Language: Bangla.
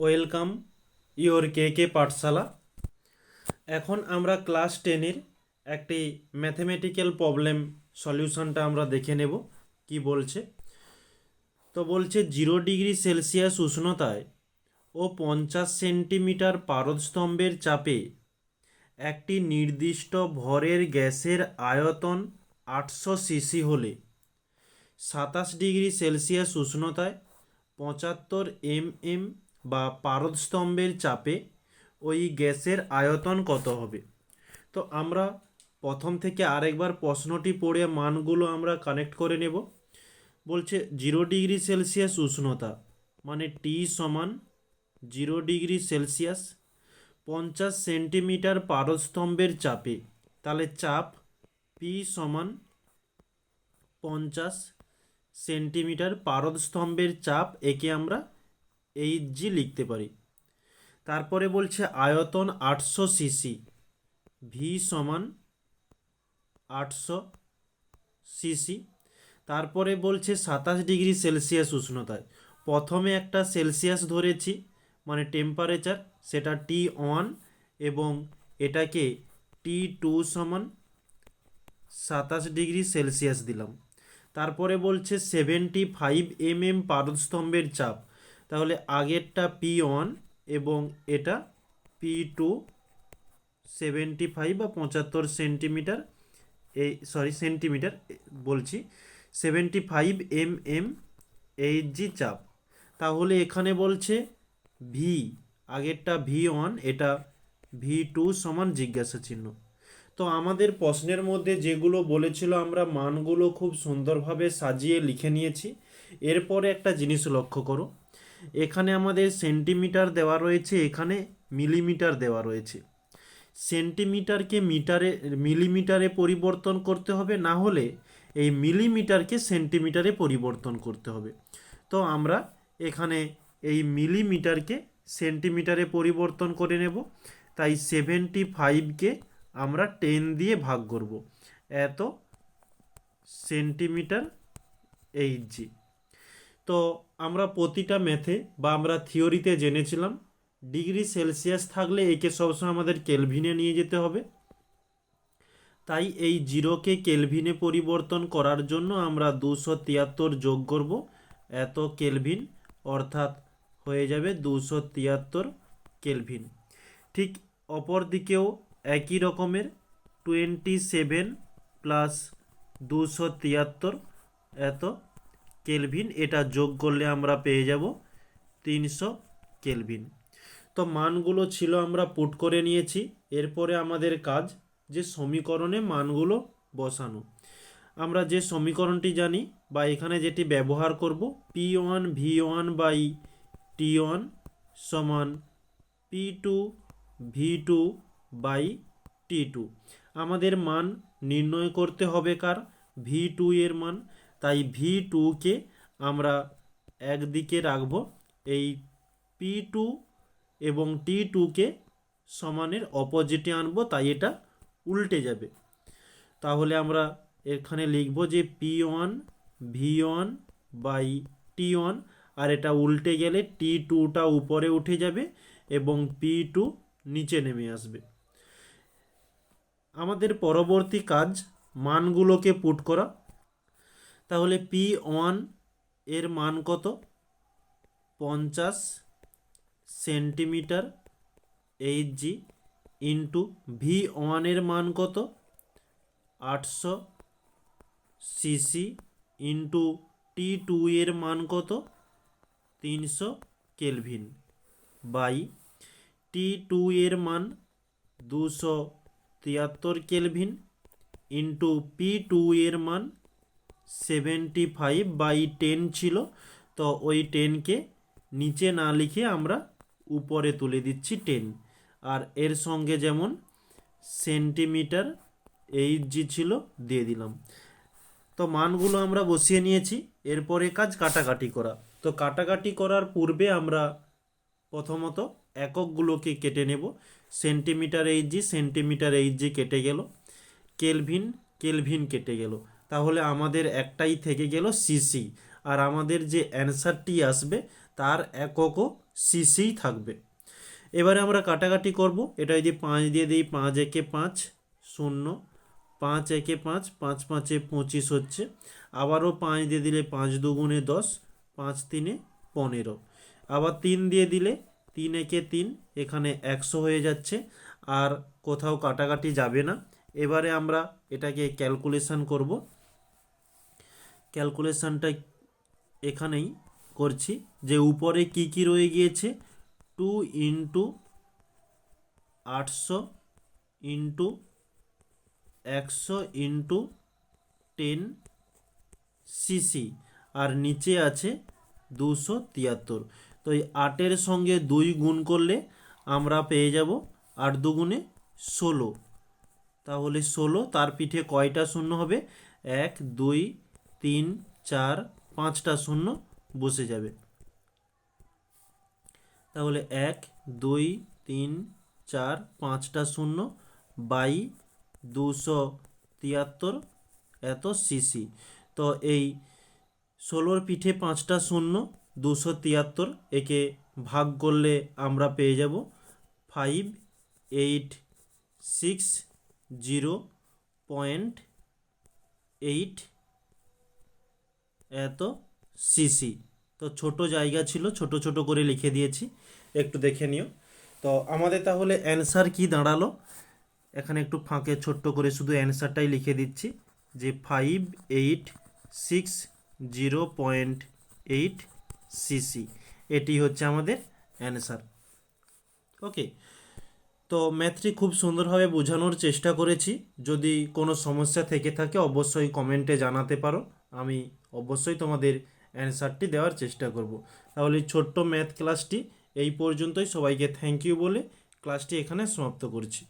ওয়েলকাম ইওর কে কে পাঠশালা। এখন আমরা ক্লাস 10-এর একটি ম্যাথমেটিক্যাল প্রবলেম সলিউশনটা আমরা দেখে নেব কি বলছে। তো বলছে 0 ডিগ্রি সেলসিয়াস উষ্ণতায় ও 50 সেন্টিমিটার পারদস্তম্ভের চাপে একটি নির্দিষ্ট ভরের গ্যাসের আয়তন 800 সিসি হলে 27 ডিগ্রি সেলসিয়াস উষ্ণতায় 75 mm বা পারদস্তম্ভের চাপে ওই গ্যাসের আয়তন কত হবে। তো আমরা প্রথম থেকে আরেকবার প্রশ্নটি পড়ে মানগুলো আমরা কানেক্ট করে নেব। বলছে 0 ডিগ্রি সেলসিয়াস উষ্ণতা মানে টি সমান 0 ডিগ্রি সেলসিয়াস, 50 সেন্টিমিটার পারদস্তম্ভের চাপে, তাহলে চাপ পি সমান 50 সেন্টিমিটার পারদস্তম্ভের চাপ, একে আমরা এইচজি লিখতে পারি। তারপরে বলছে আয়তন 800 সিসি, ভি সমান 800 সিসি। তারপরে বলছে 27 ডিগ্রি সেলসিয়াস উষ্ণতায়, প্রথমে একটা সেলসিয়াস ধরেছি মানে টেম্পারেচার, সেটা T1 এবং এটাকে T2 সমান 27 ডিগ্রি সেলসিয়াস দিলাম। তারপরে বলছে 75 mm পারদস্তম্ভের চাপ, তাহলে আগেরটা P1 এবং এটা P2, 75 বা 75 সেন্টিমিটার, সেন্টিমিটার বলছি, 75 mm এইচজি চাপ। তাহলে এখানে বলছে ভি, আগেরটা V1 এটা V2 সমান জিজ্ঞাসা চিহ্ন। তো আমাদের প্রশ্নের মধ্যে যেগুলো বলেছিল আমরা মানগুলো খুব সুন্দরভাবে সাজিয়ে লিখে নিয়েছি। এরপরে একটা জিনিস লক্ষ্য করো, এখানে আমাদের সেন্টিমিটার দেওয়া রয়েছে, এখানে মিলিমিটার দেওয়া রয়েছে। সেন্টিমিটারকে মিলিমিটারে পরিবর্তন করতে হবে, না হলে এই মিলিমিটারকে সেন্টিমিটারে পরিবর্তন করতে হবে। তো আমরা এখানে এই মিলিমিটারকে সেন্টিমিটারে পরিবর্তন করে নেব। তাই 75কে আমরা 10 দিয়ে ভাগ করব, এত সেন্টিমিটার এইচজি। তো আমরা প্রতিটা ম্যাথে বা আমরা থিওরিতে জেনেছিলাম ডিগ্রি সেলসিয়াস থাকলে একে সবসময় আমাদের কেলভিনে নিয়ে যেতে হবে। তাই এই জিরোকে কেলভিনে পরিবর্তন করার জন্য আমরা 273 যোগ করব, এত কেলভিন, অর্থাৎ হয়ে যাবে 273 কেলভিন। ঠিক অপর দিকেও একই রকমের 27 প্লাস 273 এত কেলভিন, এটা যোগ করলে আমরা পেয়ে যাব 300 কেলভিন। তো মানগুলো ছিল আমরা পুট করে নিয়েছি। এরপরে আমাদের কাজ যে সমীকরণে মানগুলো বসানো। আমরা যে সমীকরণটি জানি বা এখানে যেটি ব্যবহার করব, P1 V1 বাই T1 সমান P2 V2 বাই T2। আমাদের মান নির্ণয় করতে হবে কার, V2 এর মান। তাই V2কে আমরা একদিকে রাখব, এই P2 এবং T2কে সমানের অপোজিটে আনবো, তাই এটা উল্টে যাবে। তাহলে আমরা এখানে লিখব যে P1 V1 বাই T1, আর এটা উল্টে গেলে T2টা উপরে উঠে যাবে এবং P2 নিচে নেমে আসবে। আমাদের পরবর্তী কাজ মানগুলোকে পুট করা। তাহলে P1 এর মান কত, 50 সেন্টিমিটার এইচজি, ইন্টু V1 এর মান কত, 800 সিসি, ইন্টু T2 এর মান কত, 300 কেলভিন, বাই T2 এর মান 273 কেলভিন, ইন্টু P2 এর মান 75/10 ছিল, তো ওই 10কে নিচে না লিখে আমরা উপরে তুলে দিচ্ছি 10, আর এর সঙ্গে যেমন সেন্টিমিটার এইচজি ছিল দিয়ে দিলাম। তো মানগুলো আমরা বসিয়ে নিয়েছি। এরপরে কাজ কাটাকাটি করা। তো কাটাকাটি করার পূর্বে আমরা প্রথমত এককগুলোকে কেটে নেব। সেন্টিমিটার এইচজি কেটে গেল, কেলভিন কেলভিন কেটে গেল, তাহলে আমাদের একটাই থেকে গেল সিসি। আর আমাদের যে অ্যান্সারটি আসবে তার এককও সিসি থাকবে। এবারে আমরা কাটাকাটি করব। এটা যদি 5 দিয়ে দিই, 5 একে 5 শূন্য, 5 একে 5, 5 5-এ 25 হচ্ছে। আবারও 5 দিয়ে দিলে 5 দুগুণে 10, 5 3-এ 15। আবার 3 দিয়ে দিলে 3 একে 3, এখানে 100 হয়ে যাচ্ছে, আর কোথাও কাটাকাটি যাবে না। এবারে আমরা এটাকে ক্যালকুলেশন করব। ক্যালকুলেশনটা এখানেই করছি, যে উপরে কি কি রয়ে গিয়েছে, 2 ইন্টু 800 ইন্টু 100 ইন্টু 10 সিসি, আর নিচে আছে 273। তো এই 8-এর সঙ্গে 2 গুণ করলে আমরা পেয়ে যাব 8 দুগুণে 16। তাহলে 16, তার পিঠে কয়টা শূন্য হবে, 1 2 3 4 5টা শূন্য বসে যাবে। তাহলে 1 2 3 4 5টা শূন্য বাই 273 এত সিসি। তো এই 16-র পিঠে 5টা শূন্য, 273, একে ভাগ করলে আমরা পেয়ে যাব 5860.8 এত সিসি। তো ছোট জায়গা ছিল, ছোট ছোট করে লিখে দিয়েছি, একটু দেখে নিও। তো আমাদের তাহলে অ্যান্সার কি দাঁড়ালো, এখানে একটু ফাঁকে ছোট্ট করে শুধু অ্যান্সারটাই লিখে দিচ্ছি, যে 5860.8 সিসি, এটি হচ্ছে আমাদের অ্যান্সার। ওকে, তো ম্যাথটি খুব সুন্দরভাবে বোঝানোর চেষ্টা করেছি। যদি কোনো সমস্যা থেকে থাকে অবশ্যই কমেন্টে জানাতে পারো, আমি অবশ্যই তোমাদের অ্যান্সারটি দেওয়ার চেষ্টা করব। তাহলে এই ছোট্ট ম্যাথ ক্লাসটি এই পর্যন্তই। সবাইকে থ্যাংক ইউ বলে ক্লাসটি এখানে সমাপ্ত করছি।